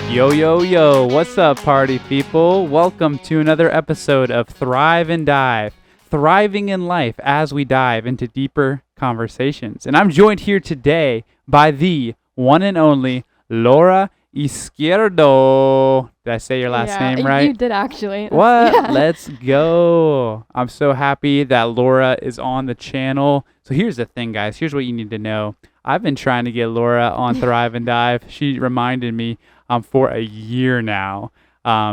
Yo, yo, yo, what's up, party people? Welcome to another episode of Thrive and Dive, thriving in life as we dive into deeper conversations. And I'm joined here today by the one and only Laura Izquierdo. Did I say your last name right? You did actually. What? Yeah. Let's go. I'm so happy that Laura is on the channel. So here's the thing, guys. Here's what you need to know. I've been trying to get Laura on Thrive and Dive. She reminded me for a year now.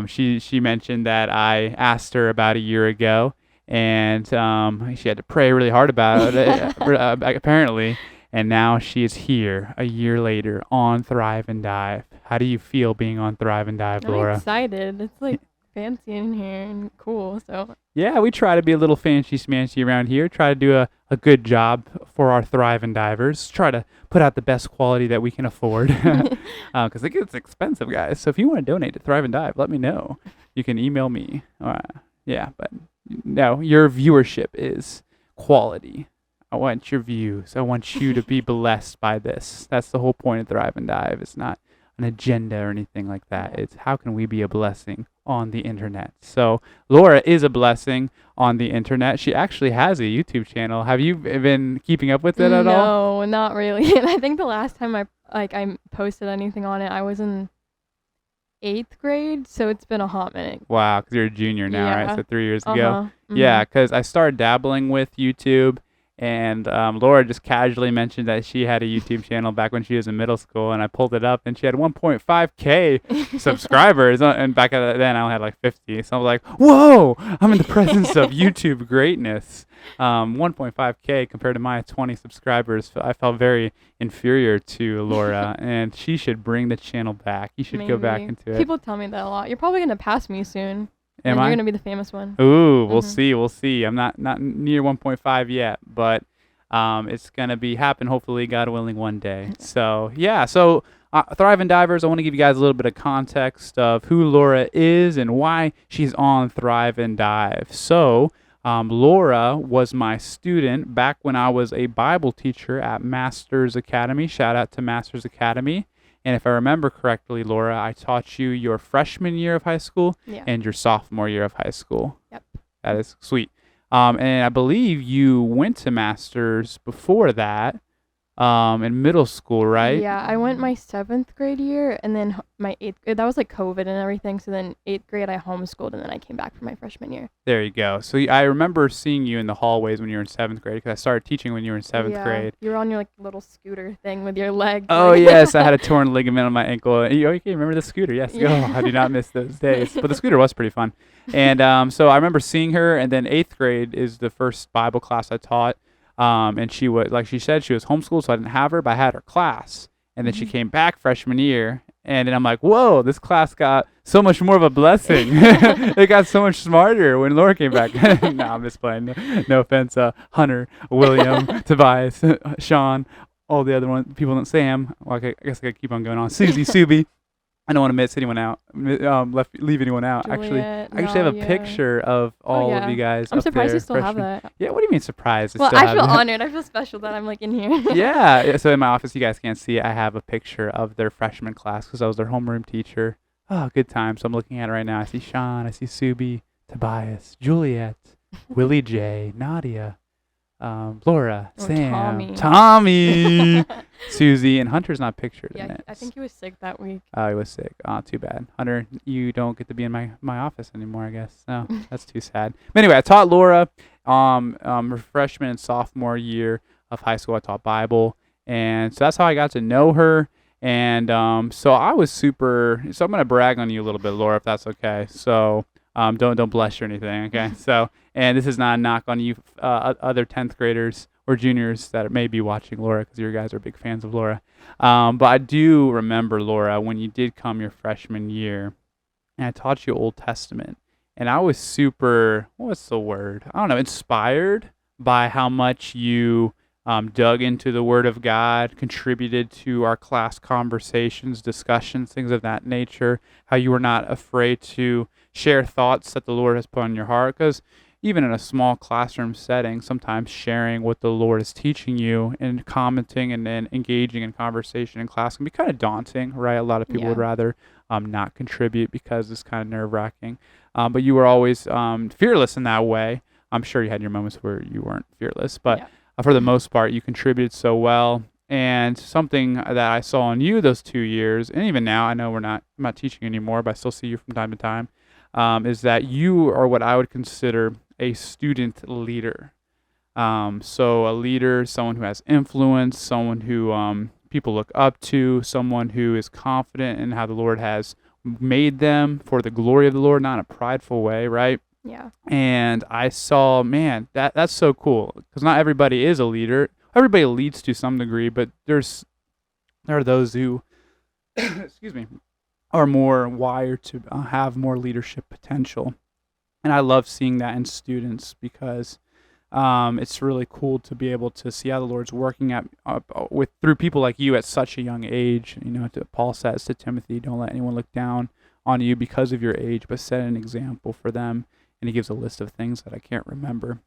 She mentioned that I asked her about a year ago, and she had to pray really hard about it, apparently. And now she is here a year later on Thrive and Dive. How do you feel being on Thrive and Dive, Laura? I'm excited. It's like fancy in here and cool. So Yeah, we try to be a little fancy smancy around here. Try to do a good job for our Thrive and Divers. Try to put out the best quality that we can afford. Because it gets expensive, guys. So if you want to donate to Thrive and Dive, let me know. You can email me. Yeah, but no, your viewership is quality. I want your views. I want you to be blessed by this. That's the whole point of Thrive and Dive. It's not an agenda or anything like that. It's how can we be a blessing on the internet. So Laura is a blessing on the internet. She actually has a YouTube channel. Have you been keeping up with it at all? No, not really. And I think the last time I posted anything on it, I was in 8th grade, so it's been a hot minute. Wow, because you're a junior now, right? So 3 years ago. Mm-hmm. Yeah, because I started dabbling with YouTube. And Laura just casually mentioned that she had a YouTube channel back when she was in middle school, and I pulled it up, and she had 1.5K subscribers. And back then, I only had like 50. So I was like, whoa, I'm in the presence of YouTube greatness. 1.5K compared to my 20 subscribers. I felt very inferior to Laura, and she should bring the channel back. You should go back into it. People tell me that a lot. You're probably going to pass me soon. Am You're I? going to be the famous one. Ooh, we'll see. We'll see. I'm not near 1.5 yet, but it's going to be happen, hopefully, God willing, one day. So, yeah. So, Thrive and Divers, I want to give you guys a little bit of context of who Laura is and why she's on Thrive and Dive. So, Laura was my student back when I was a Bible teacher at Masters Academy. Shout out to Masters Academy. And if I remember correctly, Laura, I taught you your freshman year of high school and your sophomore year of high school. Yep. That is sweet. And I believe you went to Masters before that in middle school, right? Yeah, I went my 7th grade year, and then my 8th grade. That was like COVID and everything. So then 8th grade, I homeschooled, and then I came back for my freshman year. There you go. So I remember seeing you in the hallways when you were in 7th grade, because I started teaching when you were in 7th grade. You were on your like little scooter thing with your leg. Oh, yes. I had a torn ligament on my ankle. Oh, you can remember the scooter. Yes. Oh, I do not miss those days. But the scooter was pretty fun. And so I remember seeing her, and then 8th grade is the first Bible class I taught. And she was, like she said, she was homeschooled, so I didn't have her, but I had her class. And then she came back freshman year, and then I'm like, whoa, this class got so much more of a blessing. It got so much smarter when Laura came back. No, I'm just playing. No offense, Hunter, William, Tobias, Sean, all the other people, Sam. Well, I guess I could keep on going on. Susie, Subi. I don't want to miss anyone out. Leave anyone out. Juliet, I actually have a picture of all of you guys. I'm up surprised there, you still have that. Yeah, what do you mean surprised? Well, I feel honored. I feel special that I'm like in here. Yeah. So in my office, you guys can't see it. I have a picture of their freshman class because I was their homeroom teacher. Oh, good time. So I'm looking at it right now. I see Sean. I see Subi, Tobias, Juliet, Willie J, Nadia, Laura, Sam, Tommy, Susie, and Hunter's not pictured in it. I think he was sick that week. Oh, he was sick. Oh, too bad. Hunter, you don't get to be in my office anymore, I guess. No, that's too sad. But anyway, I taught Laura her freshman and sophomore year of high school. I taught Bible, and so that's how I got to know her. And so I was super. So I'm gonna brag on you a little bit, Laura, if that's okay. So don't blush or anything, okay? So, and this is not a knock on you, other 10th graders or juniors that may be watching Laura, because you guys are big fans of Laura. But I do remember, Laura, when you did come your freshman year, and I taught you Old Testament, and I was super, what's the word? I don't know, inspired by how much you dug into the Word of God, contributed to our class conversations, discussions, things of that nature, how you were not afraid to share thoughts that the Lord has put on your heart. Because even in a small classroom setting, sometimes sharing what the Lord is teaching you and commenting and then engaging in conversation in class can be kind of daunting, right? A lot of people would Yeah. rather not contribute because it's kind of nerve-wracking. But you were always fearless in that way. I'm sure you had your moments where you weren't fearless, but Yeah. for the most part, you contributed so well. And something that I saw in you those 2 years, and even now, I know I'm not teaching anymore, but I still see you from time to time, is that you are what I would consider a student leader. So a leader, someone who has influence, someone who people look up to, someone who is confident in how the Lord has made them for the glory of the Lord, not in a prideful way, right? Yeah. And I saw, man, that's so cool because not everybody is a leader. Everybody leads to some degree, but there are those who, excuse me, are more wired to have more leadership potential. And I love seeing that in students because it's really cool to be able to see how the Lord's working through people like you at such a young age. Paul says to Timothy, "Don't let anyone look down on you because of your age, but set an example for them." And he gives a list of things that I can't remember.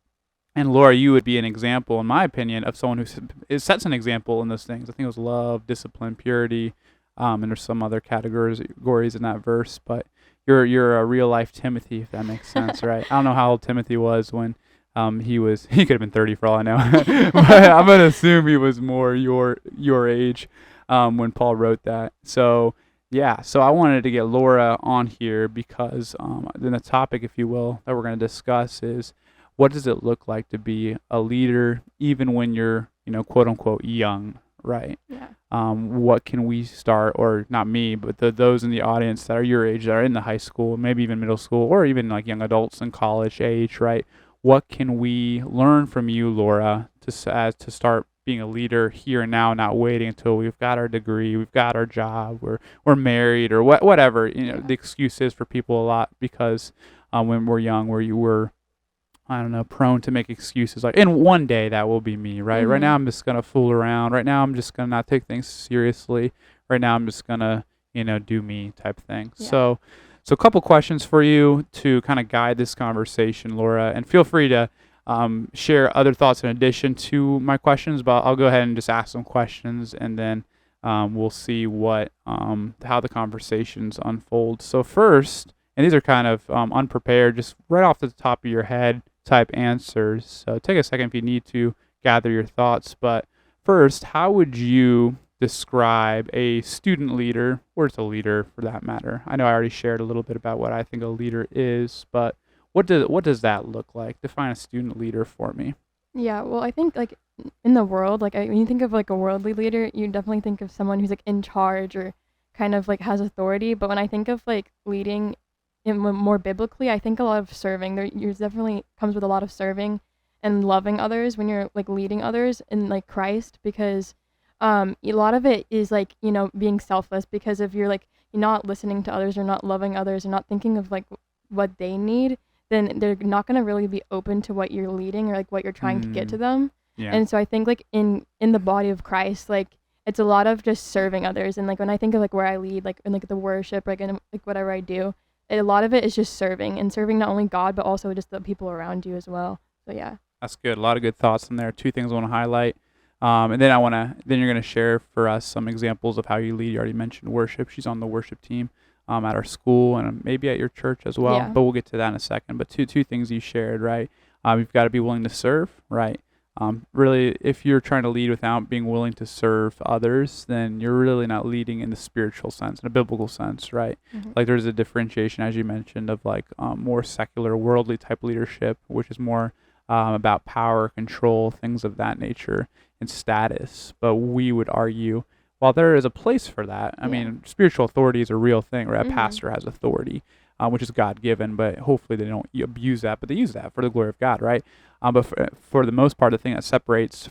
And Laura, you would be an example, in my opinion, of someone who sets an example in those things. I think it was love, discipline, purity, and there's some other categories in that verse. But you're a real life Timothy, if that makes sense, right? I don't know how old Timothy was when he could have been 30 for all I know, but I'm gonna assume he was more your age when Paul wrote that. So yeah, so I wanted to get Laura on here because then the topic, if you will, that we're going to discuss is what does it look like to be a leader even when you're, quote unquote, young, right? Yeah. What can we start, or not me, but those in the audience that are your age, that are in the high school, maybe even middle school, or even like young adults in college age, right? What can we learn from you, Laura, to start being a leader here and now, not waiting until we've got our degree, we've got our job, we're married, or whatever. The excuse is for people a lot because when we're young, we're I don't know, prone to make excuses like, and one day that will be me, right? Right now I'm just gonna fool around. Right now I'm just gonna not take things seriously. Right now I'm just gonna, do me type thing. Yeah. So a couple questions for you to kind of guide this conversation, Laura, and feel free to share other thoughts in addition to my questions, but I'll go ahead and just ask some questions and then we'll see how the conversations unfold. So first, and these are kind of unprepared, just right off the top of your head type answers. So take a second if you need to gather your thoughts. But first, how would you describe a student leader, or just a leader for that matter? I know I already shared a little bit about what I think a leader is, but what does that look like? Define a student leader for me. Yeah. Well, I think like in the world, like when you think of like a worldly leader, you definitely think of someone who's like in charge or kind of like has authority. But when I think of like leading more biblically, I think a lot of serving. Yours definitely comes with a lot of serving and loving others when you're like leading others in like Christ, because a lot of it is like, being selfless, because if you're not listening to others or not loving others or not thinking of like what they need, then they're not going to really be open to what you're leading or like what you're trying to get to them. Yeah. And so I think like in the body of Christ, like it's a lot of just serving others. And like when I think of like where I lead, like in like the worship, like in like whatever I do, a lot of it is just serving, and serving not only God but also just the people around you as well. So yeah. That's good. A lot of good thoughts in there. Two things I want to highlight. And then you're going to share for us some examples of how you lead. You already mentioned worship. She's on the worship team at our school and maybe at your church as well. Yeah. But we'll get to that in a second. But two things you shared, right? You've got to be willing to serve, right? Really, if you're trying to lead without being willing to serve others, then you're really not leading in the spiritual sense, in a biblical sense, right? Mm-hmm. Like there's a differentiation, as you mentioned, of like more secular, worldly type leadership, which is more about power, control, things of that nature, and status. But we would argue, while there is a place for that, I mean, spiritual authority is a real thing, right? A pastor has authority, which is God-given, but hopefully they don't abuse that, but they use that for the glory of God, right? But for the most part, the thing that separates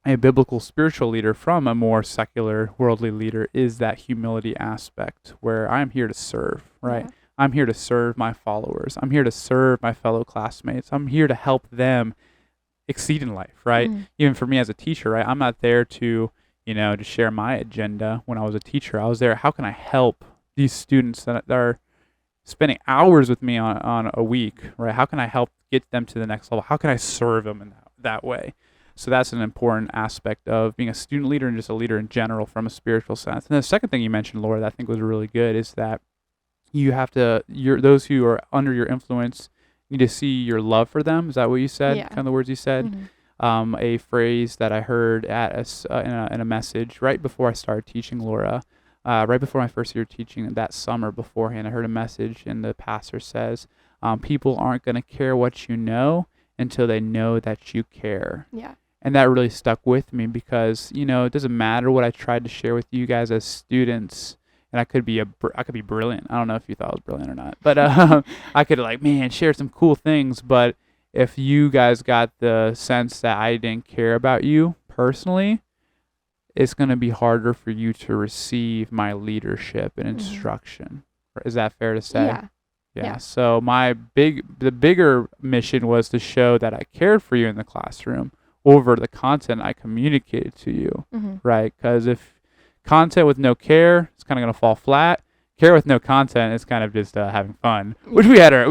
a biblical spiritual leader from a more secular worldly leader is that humility aspect, where I'm here to serve, right? Yeah. I'm here to serve my followers. I'm here to serve my fellow classmates. I'm here to help them exceed in life, right? Mm-hmm. Even for me as a teacher, right? I'm not there to, to share my agenda. When I was a teacher, I was there, how can I help these students that are spending hours with me on a week, right? How can I help get them to the next level? How can I serve them in that way? So that's an important aspect of being a student leader and just a leader in general from a spiritual sense. And the second thing you mentioned, Laura, that I think was really good is that you have to, those who are under your influence need to see your love for them. Is that what you said? Yeah. Kind of the words you said? Mm-hmm. A phrase that I heard in a message right before I started teaching, Laura, right before my first year teaching that summer beforehand, I heard a message and the pastor says, people aren't going to care what you know until they know that you care. Yeah. And that really stuck with me because, it doesn't matter what I tried to share with you guys as students. And I could be brilliant. I don't know if you thought I was brilliant or not, but I could share some cool things. But if you guys got the sense that I didn't care about you personally, it's going to be harder for you to receive my leadership and instruction. Is that fair to say? Yeah. Yeah. So the bigger mission was to show that I cared for you in the classroom over the content I communicated to you, right? Because if content with no care, it's kind of going to fall flat. Care with no content is kind of just having fun, which we had our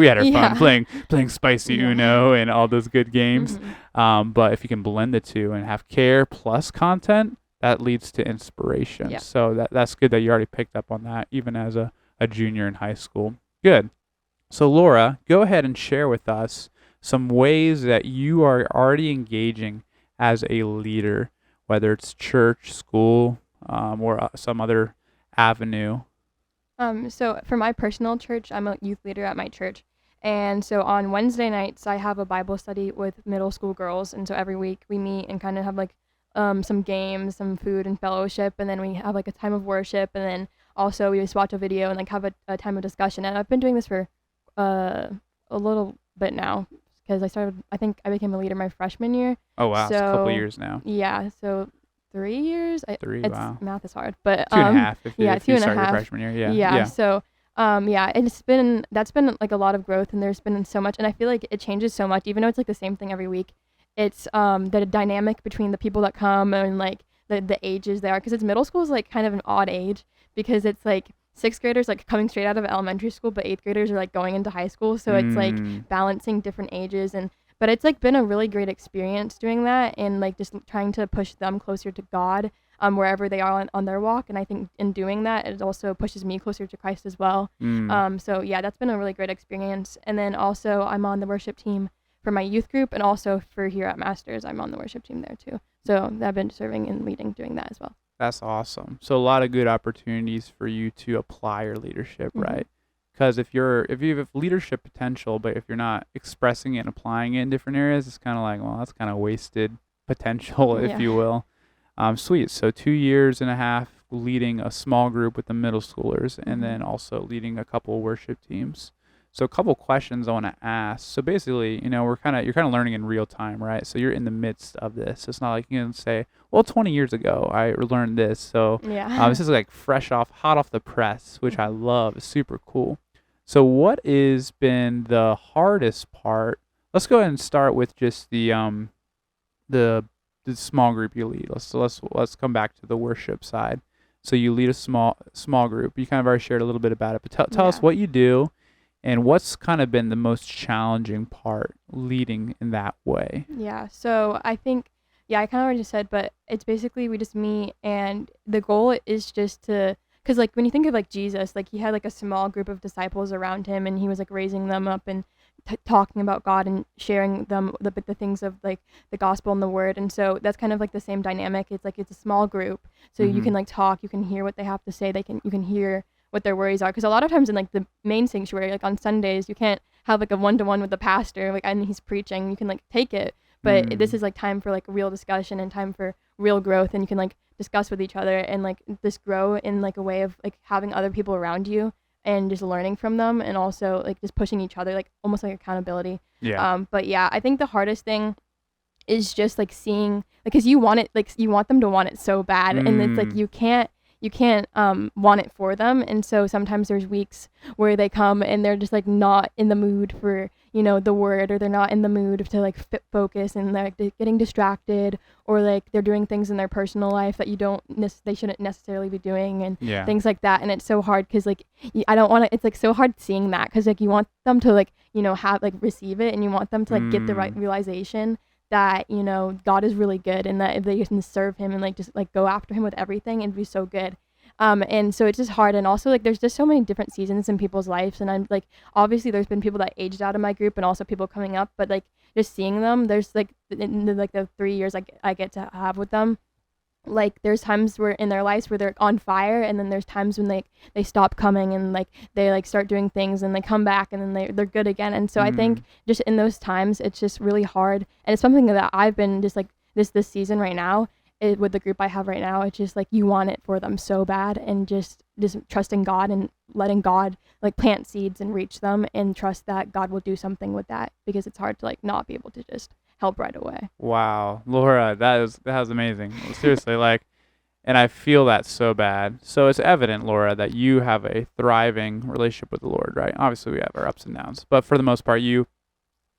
fun playing spicy Uno and all those good games. But if you can blend the two and have care plus content, that leads to inspiration. Yeah. So that's good that you already picked up on that, even as a junior in high school. Good. So Laura, go ahead and share with us some ways that you are already engaging as a leader, whether it's church, school, or some other avenue. So for my personal church, I'm a youth leader at my church. And so on Wednesday nights, I have a Bible study with middle school girls. And so every week we meet and kind of have some games, some food and fellowship. And then we have a time of worship. And then also we just watch a video and have a time of discussion. And I've been doing this for a little bit now because I think I became a leader my freshman year. Oh, wow. So, it's a couple of years now. Yeah. So 3 years. Wow. Math is hard, but 2.5 if you start your freshman year. Yeah. So that's been a lot of growth, and there's been so much, and I feel like it changes so much, even though it's the same thing every week. It's the dynamic between the people that come and the ages they are, because it's middle school is kind of an odd age because it's sixth graders coming straight out of elementary school, but eighth graders are going into high school, so it's balancing different ages. But it's been a really great experience doing that and just trying to push them closer to God wherever they are on their walk. And I think in doing that, it also pushes me closer to Christ as well. So yeah, that's been a really great experience. And then also I'm on the worship team for my youth group, and also for here at Masters, I'm on the worship team there too. So I've been serving and leading, doing that as well. That's awesome. So a lot of good opportunities for you to apply your leadership, right? Because if you have leadership potential, but if you're not expressing it and applying it in different areas, it's kind of well, that's kind of wasted potential, if you will. Sweet. So 2.5 years leading a small group with the middle schoolers, and then also leading a couple of worship teams. So a couple questions I want to ask. So basically, you're kind of learning in real time, right? So you're in the midst of this. It's not like you can say, well, 20 years ago I learned this. So this is hot off the press, which I love. It's super cool. So what has been the hardest part? Let's go ahead and start with just the small group you lead. Let's come back to the worship side. So you lead a small group. You kind of already shared a little bit about it, but tell us what you do. And what's kind of been the most challenging part leading in that way? Yeah, so I think, I kind of already said, but it's basically we just meet, and the goal is just to, because when you think of Jesus, he had a small group of disciples around him, and he was raising them up and talking about God and sharing them the things of the gospel and the word. And so that's kind of the same dynamic. It's it's a small group, so you can talk, you can hear what they have to say, you can hear what their worries are, because a lot of times in the main sanctuary, on Sundays, you can't have a one-to-one with the pastor and he's preaching. You can take it, but this is time for real discussion and time for real growth, and you can discuss with each other and just grow in a way of having other people around you and just learning from them, and also just pushing each other, almost accountability. But yeah, I think the hardest thing is just seeing, because you want it, you want them to want it so bad, and it's you you can't want it for them. And so sometimes there's weeks where they come and they're just like not in the mood for, you know, the word, or they're not in the mood to like focus, and they're getting distracted, or like they're doing things in their personal life that they shouldn't necessarily be doing, and things like that. And it's so hard because like I don't want to, it's like so hard seeing that, because like you want them to like, you know, have like receive it, and you want them to like get the right realization that, you know, God is really good, and that if they can serve him and like just like go after him with everything, and be so good. And so it's just hard. And also like there's just so many different seasons in people's lives, and I'm like, obviously there's been people that aged out of my group and also people coming up, but like just seeing them, there's like in the 3 years I get to have with them, like there's times where in their lives where they're on fire, and then there's times when they stop coming, and like they like start doing things, and they come back, and then they're good again. And so I think just in those times it's just really hard, and it's something that I've been just like this season right now, with the group I have right now. It's just like you want it for them so bad, and just trusting God and letting God like plant seeds and reach them, and trust that God will do something with that, because it's hard to like not be able to just help right away. Wow, Laura, that was amazing. Seriously, like, and I feel that so bad. So it's evident, Laura, that you have a thriving relationship with the Lord, right? Obviously, we have our ups and downs, but for the most part, you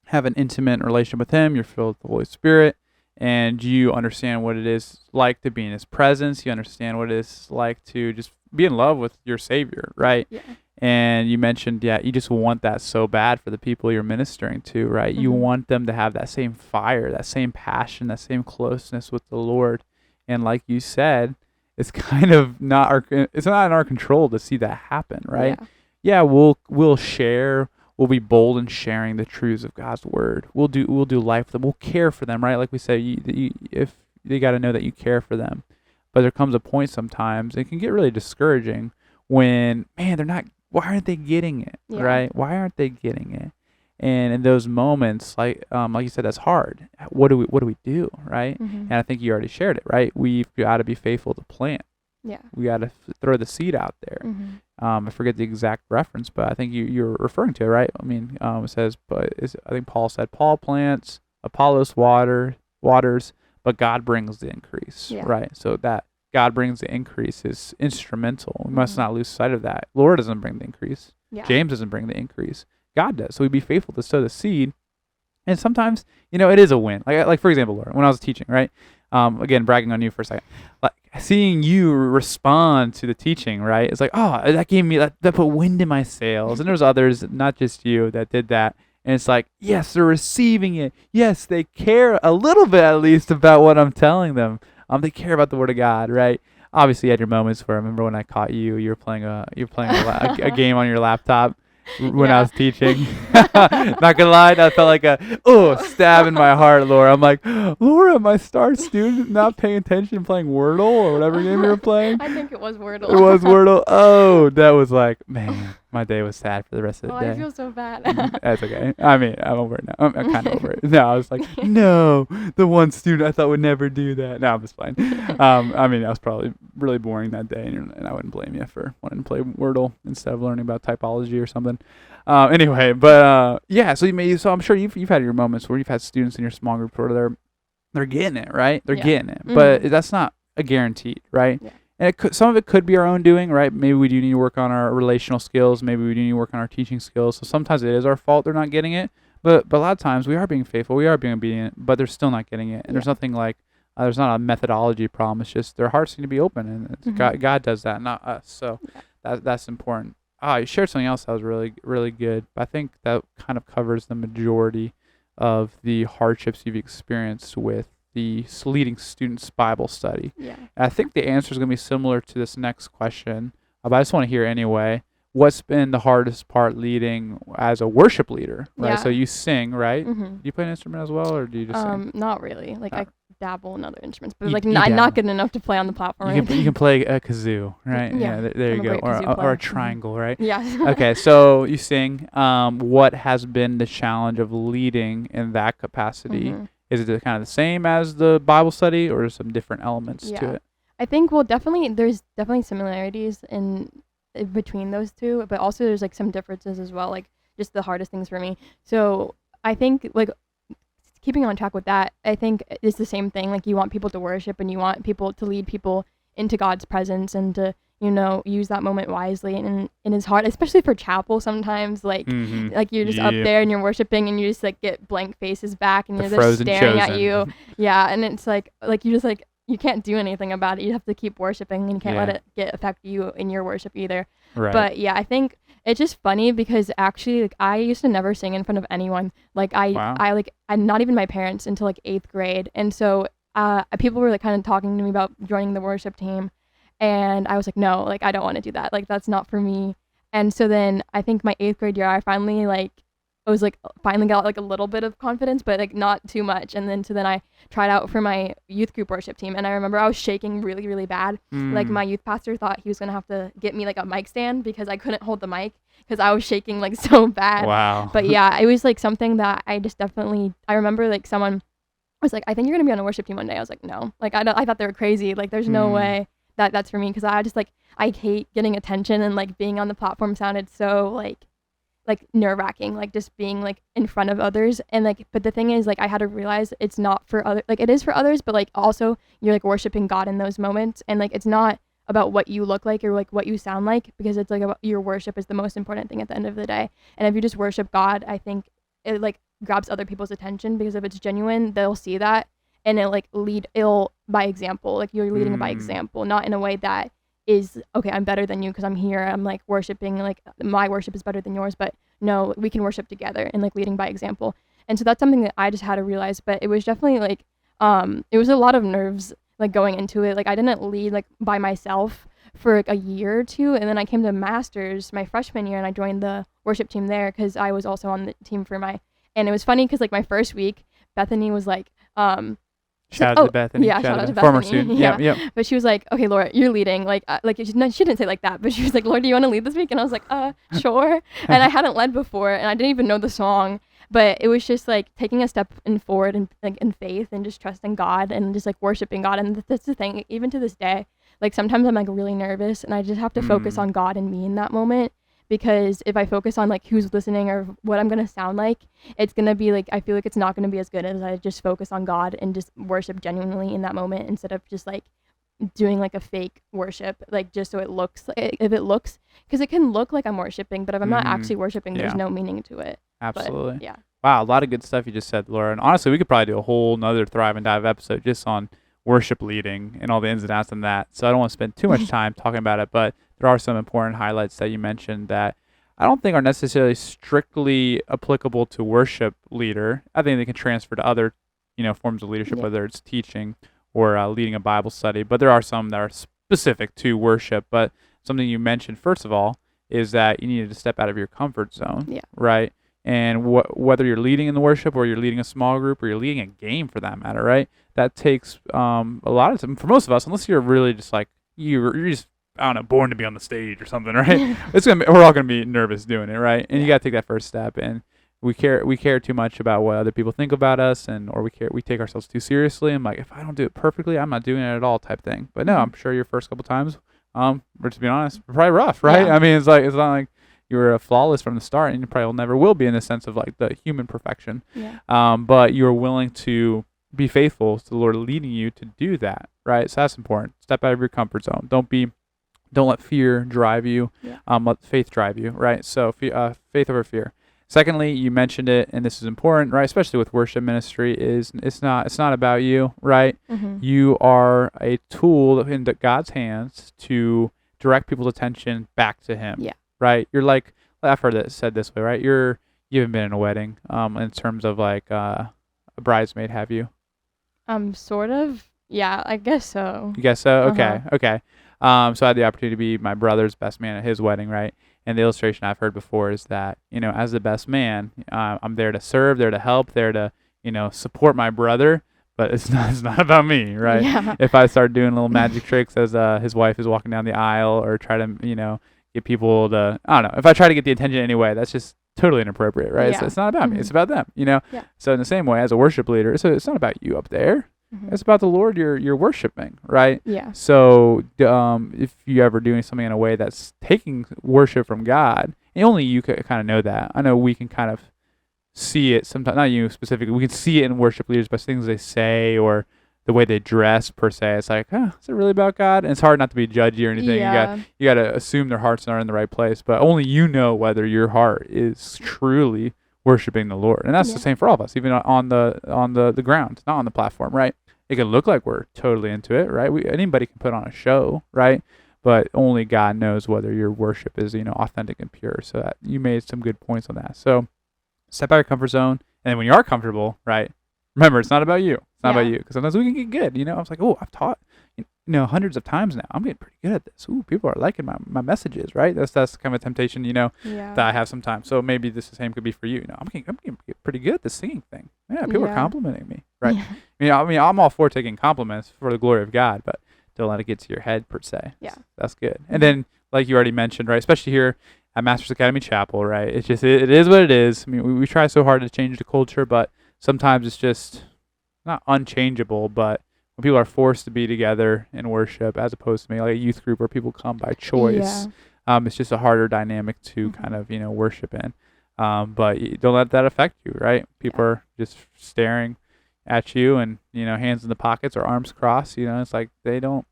have an intimate relationship with him. You're filled with the Holy Spirit, and you understand what it is like to be in his presence. You understand what it is like to just be in love with your Savior, right? Yeah. And you mentioned, you just want that so bad for the people you're ministering to, right? You want them to have that same fire, that same passion, that same closeness with the Lord. And like you said, it's kind of it's not in our control to see that happen, right? Yeah, we'll share. We'll be bold in sharing the truths of God's word. We'll do life with them. We'll care for them, right? Like we say, if they got to know that you care for them. But there comes a point sometimes it can get really discouraging when, man, why aren't they getting it, right? Why aren't they getting it? And in those moments, like you said, that's hard. What do we do, right? And I think you already shared it, right? We've got to be faithful to plant. Yeah. We got to throw the seed out there. I forget the exact reference, but I think you're referring to it, right? I mean, it says, I think Paul said, Paul plants, Apollos waters, but God brings the increase, right? So that God brings the increase is instrumental. We must not lose sight of that. Lord doesn't bring the increase. James doesn't bring the increase. God does. So we be faithful to sow the seed. And sometimes, you know, it is a win. Like for example, Laura, when I was teaching, right? Again, bragging on you for a second. Like seeing you respond to the teaching, right? It's like, oh, that gave me that put wind in my sails. And there's others, not just you, that did that. And it's like, yes, they're receiving it. Yes, they care a little bit at least about what I'm telling them. They care about the Word of God, right? Obviously, you had your moments where I remember when I caught you were playing a game on your laptop when I was teaching. Not gonna lie, that felt like a stab in my heart, Laura. I'm like, Laura, my star student, not paying attention, playing Wordle or whatever game you were playing. I think it was Wordle. It was Wordle. Oh, that was like, man, my day was sad for the rest of the day. I feel so bad. That's okay. I mean, I'm over it now. I'm kind of over it. No, I was like, no, the one student I thought would never do that. No, I'm just fine. I mean, I was probably really boring that day, and I wouldn't blame you for wanting to play Wordle instead of learning about typology or something. Anyway, but yeah, so I'm sure you've had your moments where you've had students in your small group where they're getting it, right? They're getting it, but that's not a guaranteed, right? Yeah. And some of it could be our own doing, right? Maybe we do need to work on our relational skills. Maybe we do need to work on our teaching skills. So sometimes it is our fault they're not getting it. But a lot of times we are being faithful. We are being obedient, but they're still not getting it. And there's nothing like, there's not a methodology problem. It's just their hearts need to be open. And God does that, not us. So that's important. You shared something else that was really, really good. But I think that kind of covers the majority of the hardships you've experienced with the leading students Bible study. Yeah. And I think the answer is going to be similar to this next question, but I just want to hear anyway. What's been the hardest part leading as a worship leader? Right. Yeah. So you sing, right? Do you play an instrument as well, or do you just sing? Not really. Like I dabble in other instruments, but not good enough to play on the platform. You can play a kazoo, right? Yeah. There you go, or a triangle, right? Yeah. Okay, so you sing. What has been the challenge of leading in that capacity? Is it kind of the same as the Bible study, or some different elements to it? I think, there's definitely similarities in between those two, but also there's like some differences as well, like just the hardest things for me. So I think like keeping on track with that, I think it's the same thing. Like you want people to worship and you want people to lead people into God's presence and to use that moment wisely. And it's hard, especially for chapel sometimes, like you're just up there and you're worshiping and you just like get blank faces back and you're just staring at you. Yeah. And it's like you just like, you can't do anything about it. You have to keep worshiping and you can't let it affect you in your worship either. Right. But yeah, I think it's just funny because actually like I used to never sing in front of anyone. Like I not even my parents until like 8th grade. And so people were like kind of talking to me about joining the worship team. And I was like, no, like I don't want to do that. Like that's not for me. And so then I think my 8th grade year, I finally got like a little bit of confidence, but like not too much. And then I tried out for my youth group worship team, and I remember I was shaking really, really bad. Like my youth pastor thought he was gonna have to get me like a mic stand because I couldn't hold the mic because I was shaking like so bad. Wow. But yeah, it was like something that I remember like someone was like, I think you're gonna be on a worship team one day. I was like, no, like I thought they were crazy. Like there's no way that's for me, because I just like I hate getting attention, and like being on the platform sounded so like nerve-wracking, like just being like in front of others. And like, but the thing is, like I had to realize it's not for other, like it is for others, but like also you're like worshiping God in those moments, and like it's not about what you look like or like what you sound like, because it's like about your worship is the most important thing at the end of the day. And if you just worship God, I think it like grabs other people's attention, because if it's genuine, they'll see that, and it'll by example, like you're leading by example, not in a way that is okay, I'm better than you because I'm here, I'm like worshiping, like my worship is better than yours, but no, we can worship together and like leading by example. And so that's something that I just had to realize. But it was definitely like it was a lot of nerves like going into it. Like I didn't lead like by myself for like a year or two, and then I came to Masters my freshman year and I joined the worship team there because I was also on the team and it was funny because like my first week Bethany was like Shout out to Bethany. Yeah, shout out to Bethany. Former student. Yeah. But she was like, okay, Laura, you're leading. Like she didn't say like that, but she was like, Laura, do you want to lead this week? And I was like, sure. And I hadn't led before, and I didn't even know the song. But it was just like taking a step forward and like in faith and just trusting God and just like worshiping God. And that's the thing, even to this day, like sometimes I'm like really nervous and I just have to focus on God and me in that moment. Because if I focus on like who's listening or what I'm going to sound like, it's going to be like, I feel like it's not going to be as good as I just focus on God and just worship genuinely in that moment, instead of just like doing like a fake worship, like just so it looks, because it can look like I'm worshiping, but if I'm not actually worshiping, there's no meaning to it. Absolutely. But, yeah. Wow, a lot of good stuff you just said, Laura. And honestly, we could probably do a whole nother Thrive and Dive episode just on worship leading and all the ins and outs on that. So I don't want to spend too much time talking about it, but there are some important highlights that you mentioned that I don't think are necessarily strictly applicable to worship leader. I think they can transfer to other, forms of leadership, whether it's teaching or leading a Bible study. But there are some that are specific to worship. But something you mentioned, first of all, is that you needed to step out of your comfort zone, right? And whether you're leading in the worship or you're leading a small group or you're leading a game for that matter, right? That takes a lot of time for most of us, unless you're really just like, you're just, I don't know, born to be on the stage or something, right? We're all gonna be nervous doing it, right? And you gotta take that first step. And we care too much about what other people think about us, or we take ourselves too seriously. And like, if I don't do it perfectly, I'm not doing it at all, type thing. But no, I'm sure your first couple times, or to be honest, were probably rough, right? I mean, it's not like you were flawless from the start, and you probably never will be in the sense of like the human perfection. But you're willing to be faithful to the Lord leading you to do that, right? So that's important. Step out of your comfort zone. Don't let fear drive you. Let faith drive you, right? So faith over fear. Secondly, you mentioned it, and this is important, right? Especially with worship ministry, is it's not about you, right? You are a tool in God's hands to direct people's attention back to Him. Right? You're like, I've heard it said this way, right? You haven't been in a wedding, in terms of like a bridesmaid, have you? Sort of. Yeah, I guess so. You guess so? Okay. So I had the opportunity to be my brother's best man at his wedding, right? And the illustration I've heard before is that, as the best man, I'm there to serve, there to help, there to, support my brother, but it's not about me, right? Yeah. If I start doing little magic tricks as his wife is walking down the aisle, or try to, get people to, I don't know, if I try to get the attention anyway, that's just totally inappropriate, right? So it's not about me, it's about them, So in the same way, as a worship leader, it's not about you up there. It's about the Lord you're worshiping, right? So if you ever doing something in a way that's taking worship from God, and only you can kind of know that. I know we can kind of see it sometimes, not you specifically, we can see it in worship leaders by things they say or the way they dress per se. It's like, is it really about God? And it's hard not to be judgy or anything. Yeah. You got to assume their hearts are in the right place, but only you know whether your heart is truly worshiping the Lord. And that's Yeah. the same for all of us, even on the ground, not on the platform, right? It can look like we're totally into it, right? Anybody can put on a show, right? But only God knows whether your worship is, authentic and pure. So that you made some good points on that. So step out of your comfort zone, and when you are comfortable, right? Remember, it's not about you. It's not about you. Because sometimes we can get good. I was like, I've taught, hundreds of times now. I'm getting pretty good at this. Ooh, people are liking my messages, right? That's kind of a temptation, that I have sometimes. So maybe this the same could be for you. I'm getting pretty good at the singing thing. Yeah, people are complimenting me, right? Yeah. I'm all for taking compliments for the glory of God, but don't let it get to your head per se. Yeah. That's good. And then, like you already mentioned, right, especially here at Masters Academy Chapel, right, it's just, it is what it is. I mean, we try so hard to change the culture, but sometimes it's just not unchangeable, but when people are forced to be together in worship as opposed to maybe like a youth group where people come by choice, it's just a harder dynamic to kind of, worship in. But don't let that affect you, right? People are just staring at you and, hands in the pockets or arms crossed, it's like I don't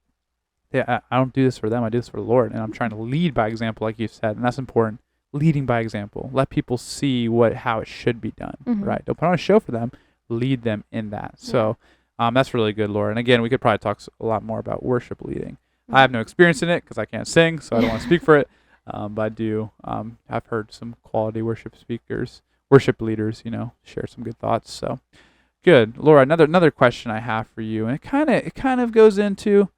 do this for them. I do this for the Lord. And I'm trying to lead by example, like you said. And that's important. Leading by example. Let people see how it should be done, right? Don't put on a show for them. Lead them in that. So that's really good, Laura. And again, we could probably talk a lot more about worship leading. I have no experience in it because I can't sing, so I don't want to speak for it. But I do. I've heard some quality worship leaders, share some good thoughts. So good, Laura. Another question I have for you, and it kind of goes into.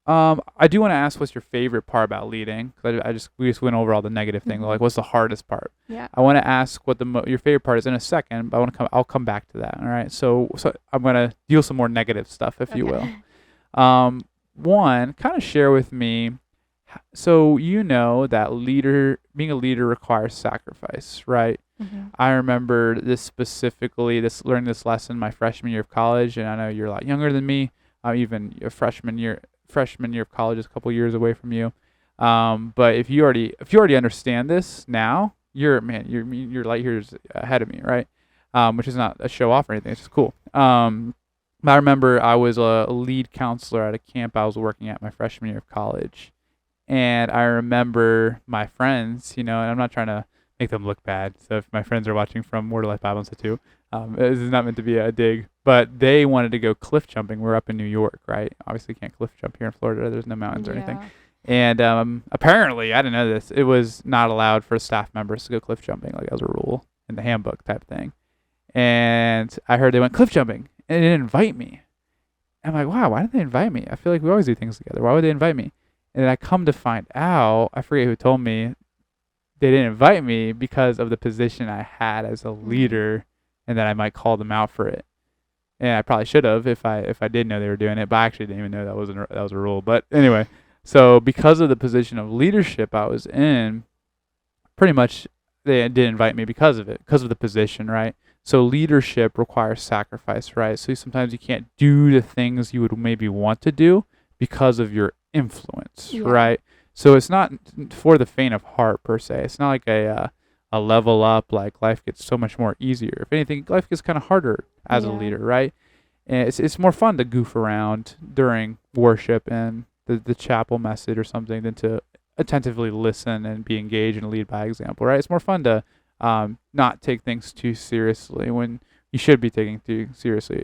I do want to ask, what's your favorite part about leading? Because we just went over all the negative things. Like, what's the hardest part? Yeah. I want to ask what your favorite part is in a second, but I'll come back to that. All right. So I'm gonna deal some more negative stuff, if you will. One, kind of share with me. So that being a leader requires sacrifice, right? I remember learning this lesson my freshman year of college, and I know you're a lot younger than me. Even your freshman year of college is a couple years away from you. But if you already understand this now, you're light years ahead of me, right? Which is not a show off or anything. It's just cool. I remember I was a lead counselor at a camp I was working at my freshman year of college, and I remember my friends, and I'm not trying to make them look bad. So if my friends are watching from Word of Life Bible Institute, this is not meant to be a dig, but they wanted to go cliff jumping. We're up in New York, right? Obviously can't cliff jump here in Florida. There's no mountains or anything. And apparently, I didn't know this, it was not allowed for staff members to go cliff jumping, like as a rule in the handbook type thing. And I heard they went cliff jumping, and they didn't invite me. I'm like, wow, why didn't they invite me? I feel like we always do things together. Why would they invite me? And then I come to find out, I forget who told me, they didn't invite me because of the position I had as a leader, and that I might call them out for it. And I probably should have if I did know they were doing it, but I actually didn't even know that was a rule. But anyway, so because of the position of leadership I was in, pretty much they didn't invite me because of the position, right? So leadership requires sacrifice, right? So sometimes you can't do the things you would maybe want to do because of your influence, right? So it's not for the faint of heart per se. It's not like a level up, like life gets so much more easier. If anything, life gets kind of harder as a leader, right? And it's more fun to goof around during worship and the chapel message or something than to attentively listen and be engaged and lead by example, right? It's more fun to not take things too seriously when you should be taking things seriously.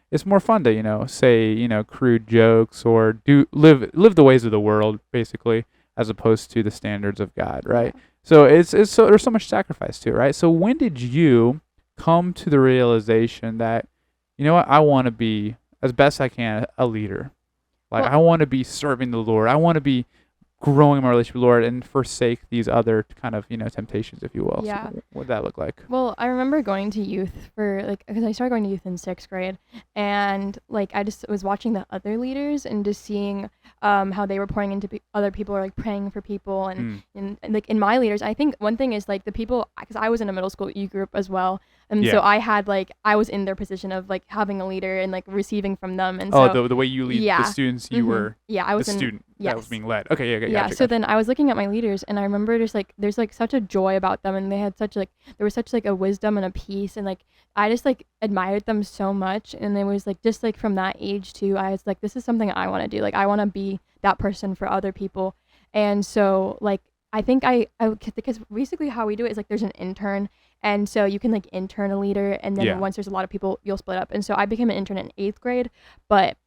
It's more fun to say crude jokes or live the ways of the world basically, as opposed to the standards of God, right? So there's so much sacrifice too, right? So when did you come to the realization that, I want to be, as best I can, a leader? Like, I want to be serving the Lord. I want to be growing my relationship with the Lord and forsake these other kind of, temptations, if you will. Yeah. So what would that look like? Well, I remember going to youth because I started going to youth in 6th grade, and I just was watching the other leaders and just seeing how they were pouring into other people, or praying for people, and in my leaders, I think one thing is the people, because I was in a middle school youth group as well. And Yeah. so I was in their position of like having a leader and like receiving from them. And Oh, so the way you lead yeah. the students, you were yeah, I the was in student that was yes. being led. Okay, yeah, Yeah, gotcha, so gotcha. then I was looking at my leaders and I remember just like there's like such a joy about them, and they had such like there was such like a wisdom and a peace, and like I just like admired them so much. And it was like just like from that age too, I was like, this is something I want to do. Like I want to be that person for other people. And so like I think because basically how we do it is like there's an intern, and so you can like intern a leader, and then Yeah. once there's a lot of people you'll split up. And so I became an intern in 8th grade. But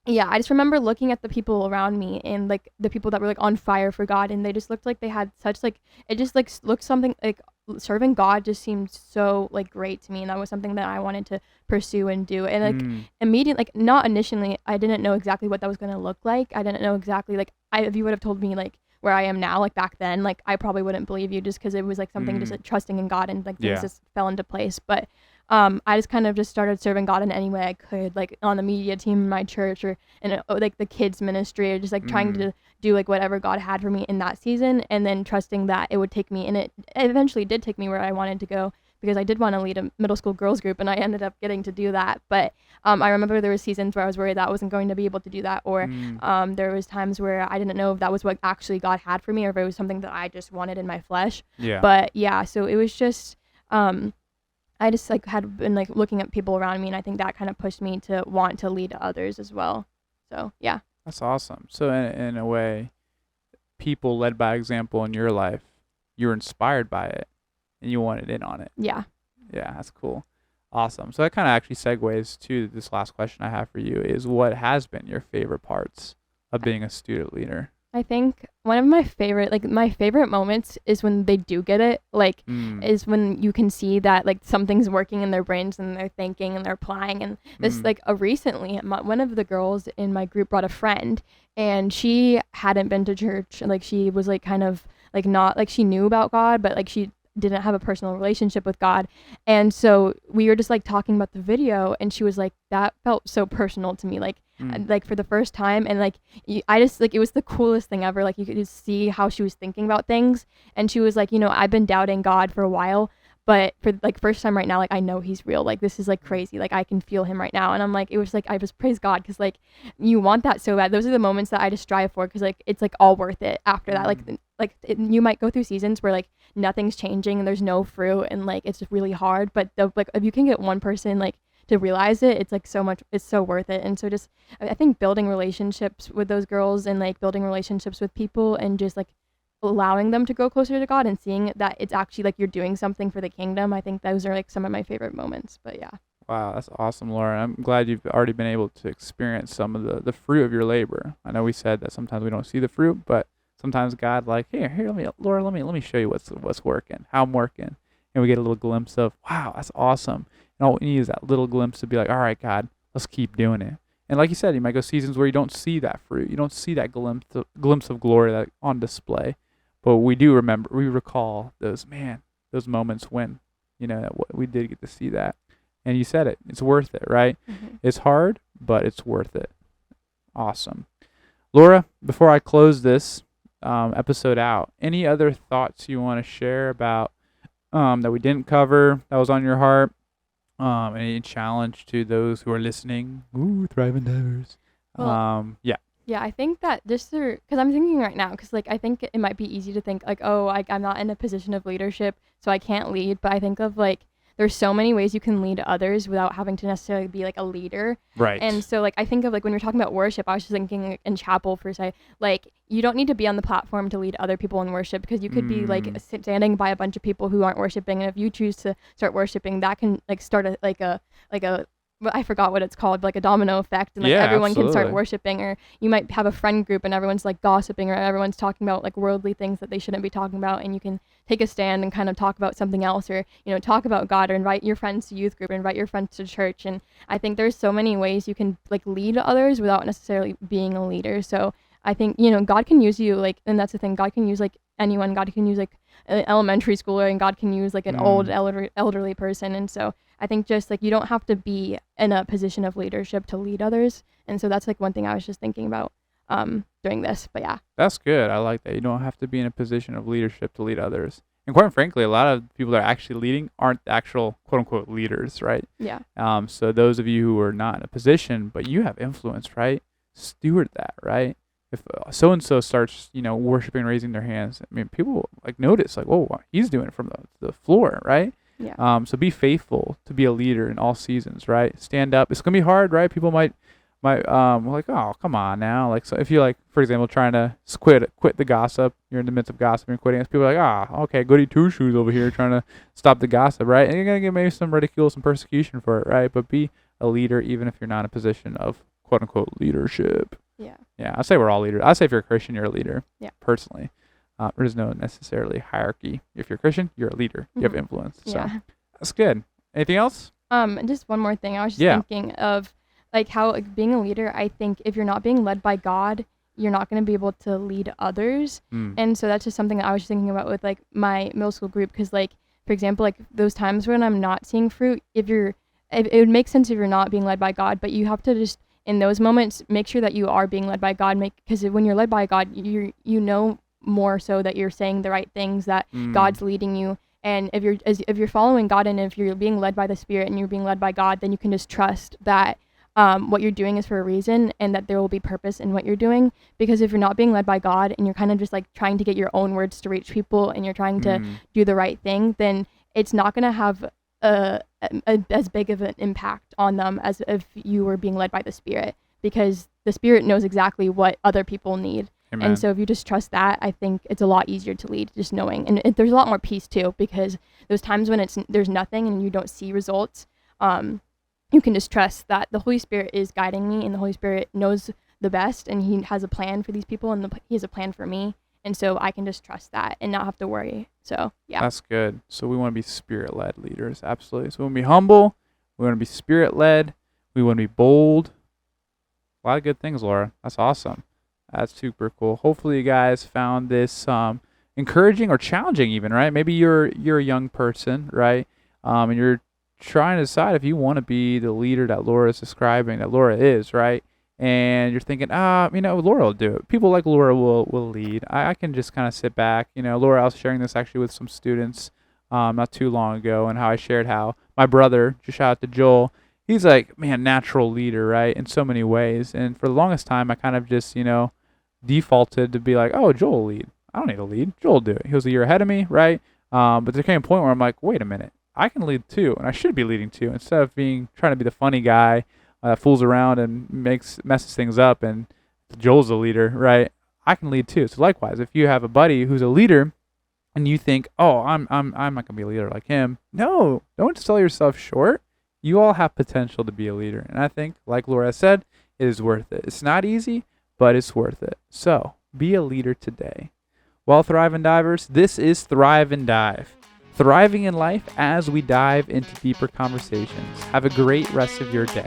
yeah, I just remember looking at the people around me and like the people that were like on fire for God, and they just looked like they had such like it just like looked something like serving God just seemed so like great to me, and that was something that I wanted to pursue and do. And like immediately, like not initially, I didn't know exactly what that was going to look like. I didn't know exactly like if you would have told me like where I am now, like back then, like I probably wouldn't believe you just because it was like something just like trusting in God, and like things Yeah. just fell into place. But I just kind of just started serving God in any way I could, like on the media team in my church or in like the kids ministry, or just like trying to do like whatever God had for me in that season, and then trusting that it would take me, and it eventually did take me where I wanted to go, because I did want to lead a middle school girls group, and I ended up getting to do that. But I remember there were seasons where I was worried that I wasn't going to be able to do that, or there was times where I didn't know if that was what actually God had for me, or if it was something that I just wanted in my flesh. Yeah. But yeah, so it was just I just like had been like looking at people around me, and I think that kind of pushed me to want to lead others as well. So yeah. That's awesome. So in a way, people led by example in your life, you were inspired by it, and you wanted in on it. Yeah. Yeah, that's cool. Awesome. So that kind of actually segues to this last question I have for you is what has been your favorite parts of being a student leader? I think one of my favorite moments is when they do get it, like is when you can see that like something's working in their brains, and they're thinking and they're applying. And this like recently one of the girls in my group brought a friend, and she hadn't been to church, and like she was like kind of like not like she knew about God, but like she didn't have a personal relationship with God. And so we were just like talking about the video, and she was like, that felt so personal to me, like for the first time. And like I just like it was the coolest thing ever. Like you could just see how she was thinking about things, and she was like, I've been doubting God for a while, but for like first time right now, like I know he's real. Like this is like crazy. Like I can feel him right now. And I'm like, it was like I just praise God, because like you want that so bad. Those are the moments that I just strive for, because like it's like all worth it after that. You might go through seasons where like nothing's changing and there's no fruit, and like it's just really hard. But like if you can get one person like to realize it, it's like so much, it's so worth it. And so just I think building relationships with those girls, and like building relationships with people, and just like allowing them to grow closer to God, and seeing that it's actually like you're doing something for the kingdom. I think those are like some of my favorite moments. But yeah. Wow, that's awesome, Laura. I'm glad you've already been able to experience some of the fruit of your labor. I know we said that sometimes we don't see the fruit, but sometimes God like, here, Laura, let me show you what's working, how I'm working. And we get a little glimpse of, wow, that's awesome. And all we need is that little glimpse to be like, all right, God, let's keep doing it. And like you said, you might go seasons where you don't see that fruit. You don't see that glimpse of glory that on display. But we recall those moments when, we did get to see that. And you said it, it's worth it, right? It's hard, but it's worth it. Awesome. Laura, before I close this episode out, any other thoughts you want to share about that we didn't cover, that was on your heart? Any challenge to those who are listening? Ooh, thriving divers. Well, yeah, I think that just because I'm thinking right now, because like I think it might be easy to think like, oh, I'm not in a position of leadership, so I can't lead. But I think of like there's so many ways you can lead others without having to necessarily be like a leader. Right. And so like I think of like when you're talking about worship, I was just thinking like, in chapel per se, like you don't need to be on the platform to lead other people in worship, because you could be like standing by a bunch of people who aren't worshiping, and if you choose to start worshiping, that can like start a I forgot what it's called, like a domino effect, and like everyone can start worshiping. Or you might have a friend group and everyone's like gossiping, or everyone's talking about like worldly things that they shouldn't be talking about, and you can take a stand and kind of talk about something else, or talk about God, or invite your friends to youth group, or invite your friends to church. And I think there's so many ways you can like lead others without necessarily being a leader. So I think God can use you, like, and that's the thing, God can use like anyone. God can use like an elementary schooler, and God can use like an old elderly person. And so I think just like you don't have to be in a position of leadership to lead others. And so that's like one thing I was just thinking about during this. But yeah. That's good. I like that. You don't have to be in a position of leadership to lead others. And quite frankly, a lot of people that are actually leading aren't the actual quote unquote leaders, right? Yeah. So those of you who are not in a position, but you have influence, right? Steward that, right? If so and so starts, worshiping, raising their hands, I mean, people like notice, like, oh, he's doing it from the floor, right? Yeah. So be faithful to be a leader in all seasons, right? Stand up. It's gonna be hard, right? People might like, oh, come on now. Like, so if you, like, for example, trying to quit the gossip, you're in the midst of gossip and quitting, people are like, okay, goody two shoes over here trying to stop the gossip, right? And you're gonna get maybe some ridicule, some persecution for it, right? But be a leader even if you're not in a position of quote unquote leadership. Yeah, I say we're all leaders. I say if you're a Christian, you're a leader. Yeah. Personally, there's no necessarily hierarchy. If you're a Christian, you're a leader. You have influence. So Yeah. that's good. Anything else? Just one more thing. I was just thinking of like how, like, being a leader, I think if you're not being led by God, you're not going to be able to lead others. And so that's just something that I was thinking about with like my middle school group. Cause like, for example, like those times when I'm not seeing fruit, it would make sense if you're not being led by God, but you have to just, in those moments, make sure that you are being led by God. Because when you're led by God, you know more so that you're saying the right things, that God's leading you. And if you're following God and if you're being led by the Spirit and you're being led by God, then you can just trust that what you're doing is for a reason and that there will be purpose in what you're doing. Because if you're not being led by God and you're kind of just like trying to get your own words to reach people and you're trying to do the right thing, then it's not going to have as big of an impact on them as if you were being led by the Spirit, because the Spirit knows exactly what other people need. Amen. And so if you just trust that, I think it's a lot easier to lead, just knowing. And there's a lot more peace too, because those times when there's nothing and you don't see results, you can just trust that the Holy Spirit is guiding me and the Holy Spirit knows the best and he has a plan for these people and he has a plan for me. And so I can just trust that and not have to worry. So, yeah. That's good. So we want to be Spirit-led leaders. Absolutely. So we want to be humble. We want to be Spirit-led. We want to be bold. A lot of good things, Laura. That's awesome. That's super cool. Hopefully you guys found this encouraging or challenging even, right? Maybe you're a young person, right? And you're trying to decide if you want to be the leader that Laura is describing, that Laura is, right? And you're thinking, Laura will do it. People like Laura will lead. I can just kind of sit back. Laura, I was sharing this actually with some students not too long ago, and how I shared how my brother, just shout out to Joel, he's like, man, natural leader, right, in so many ways. And for the longest time, I kind of just, defaulted to be like, oh, Joel will lead. I don't need to lead. Joel will do it. He was a year ahead of me, right? But there came a point where I'm like, wait a minute. I can lead too, and I should be leading too, instead of trying to be the funny guy fools around and messes things up, and Joel's the leader, right? I can lead too. So likewise, if you have a buddy who's a leader and you think, oh, I'm not gonna be a leader like him, no, don't sell yourself short. You all have potential to be a leader, and I think, like Laura said, it is worth it. It's not easy, but it's worth it. So be a leader today. Well, Thrive and Divers, this is Thrive and Dive. Thriving in life as we dive into deeper conversations. Have a great rest of your day.